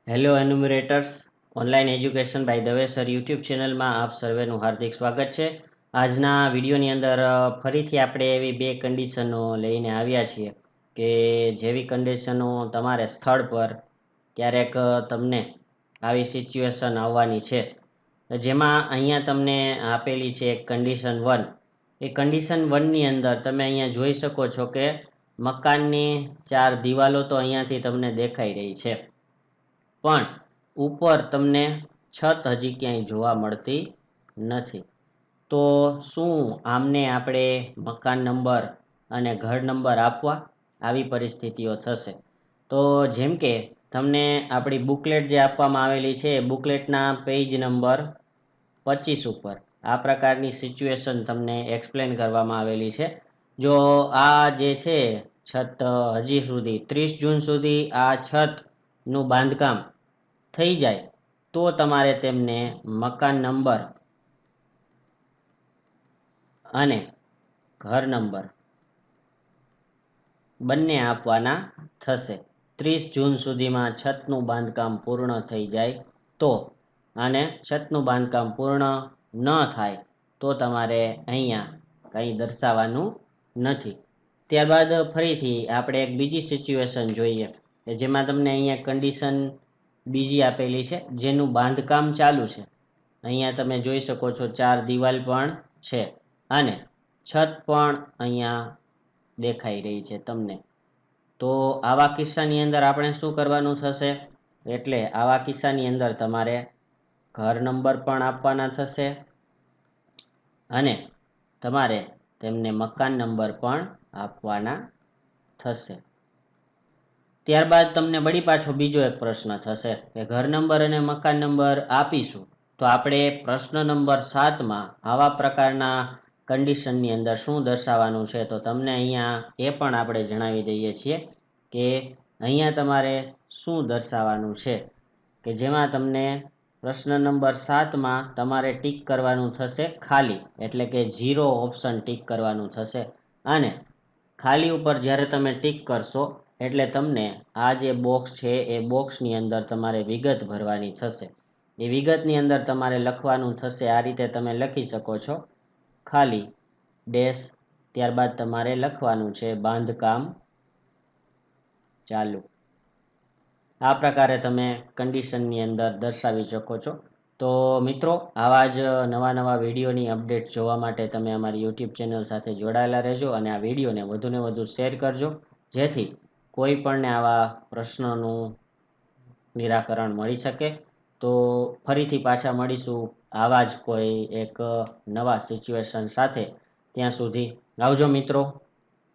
Hello enumerators, online education by Dave sir YouTube ચેનલમાં આપ સર્વેનું હાર્દિક સ્વાગત છે. આજના વિડીયોની અંદર ફરીથી આપણે એવી બે કન્ડિશનો લઈને આવ્યા છીએ કે જેવી કન્ડિશનો તમારે સ્થળ પર ક્યારેક તમને આવી સિચ્યુએશન આવવાની છે, જેમાં અહીંયા તમને આપેલી છે કન્ડિશન 1. એ કન્ડિશન 1ની અંદર તમે અહીંયા જોઈ શકો છો કે મકાનની 4 દિવાલો તો અહીંયાથી તમને દેખાઈ રહી છે, પણ ઉપર તમને છત હજી ક્યાંય જોવા મળતી નથી. તો શું આમને આપણે મકાન નંબર અને ઘર નંબર આપવા? આવી પરિસ્થિતિઓ થશે. તો જેમ કે તમને આપણી બુકલેટ જે આપવામાં આવેલી છે એ બુકલેટના પેજ નંબર 25 ઉપર આ પ્રકારની સિચ્યુએશન તમને એક્સપ્લેન કરવામાં આવેલી છે. જો આ જે છે છત હજી સુધી 30 જૂન સુધી આ છતનું બાંધકામ થઈ જાય તો તમારે તેમને મકાન નંબર અને ઘર નંબર બંને આપવાના થશે. 30 જૂન સુધીમાં છતનું બાંધકામ પૂર્ણ થઈ જાય તો, અને છતનું બાંધકામ પૂર્ણ ન થાય તો તમારે અહીંયા કંઈ દર્શાવવાનું નથી. ત્યારબાદ ફરીથી આપણે એક બીજી સિચ્યુએશન જોઈએ કે જેમાં તમને અહીંયા કન્ડિશન બીજી આપેલી છે જેનું બાંધકામ ચાલુ છે. અહીંયા તમે જોઈ શકો છો 4 દિવાલ પણ છે અને છત પણ અહીંયા દેખાઈ રહી છે તમને. તો આવા કિસ્સાની અંદર આપણે શું કરવાનું થશે? એટલે આવા કિસ્સાની અંદર તમારે ઘર નંબર પણ આપવાના થશે અને તમારે તેમને મકાન નંબર પણ આપવાના થશે. ત્યારબાદ તમને વળી પાછો બીજો એક પ્રશ્ન થશે કે ઘર નંબર અને મકાન નંબર આપીશું તો આપણે પ્રશ્ન નંબર 7માં આવા પ્રકારના કન્ડિશનની અંદર શું દર્શાવવાનું છે? તો તમને અહીંયા એ પણ આપણે જણાવી દઈએ છીએ કે અહીંયા તમારે શું દર્શાવવાનું છે કે જેમાં તમને પ્રશ્ન નંબર 7માં તમારે ટીક કરવાનું થશે ખાલી, એટલે કે 0 ઓપ્શન ટીક કરવાનું થશે. અને ખાલી ઉપર જ્યારે તમે ટીક કરશો એટલે તમને આ જે બોક્સ છે એ બોક્સની અંદર તમારે વિગત ભરવાની થશે. એ વિગતની અંદર તમારે લખવાનું થશે, આ રીતે તમે લખી શકો છો, ખાલી ડેશ, ત્યારબાદ તમારે લખવાનું છે બાંધકામ ચાલુ. આ પ્રકારે તમે કન્ડિશનની અંદર દર્શાવી શકો છો. તો મિત્રો, આવા જ નવા વિડીયોની અપડેટ જોવા માટે તમે અમારી યુટ્યુબ ચેનલ સાથે જોડાયેલા રહેજો અને આ વિડીયોને વધુને વધુ શેર કરજો, જેથી કોઈ પણને આવા પ્રશ્નોનું નિરાકરણ મળી શકે. તો ફરીથી પાછા મળીશું આવા જ કોઈ એક નવા સિચ્યુએશન સાથે. ત્યાં સુધી આવજો મિત્રો.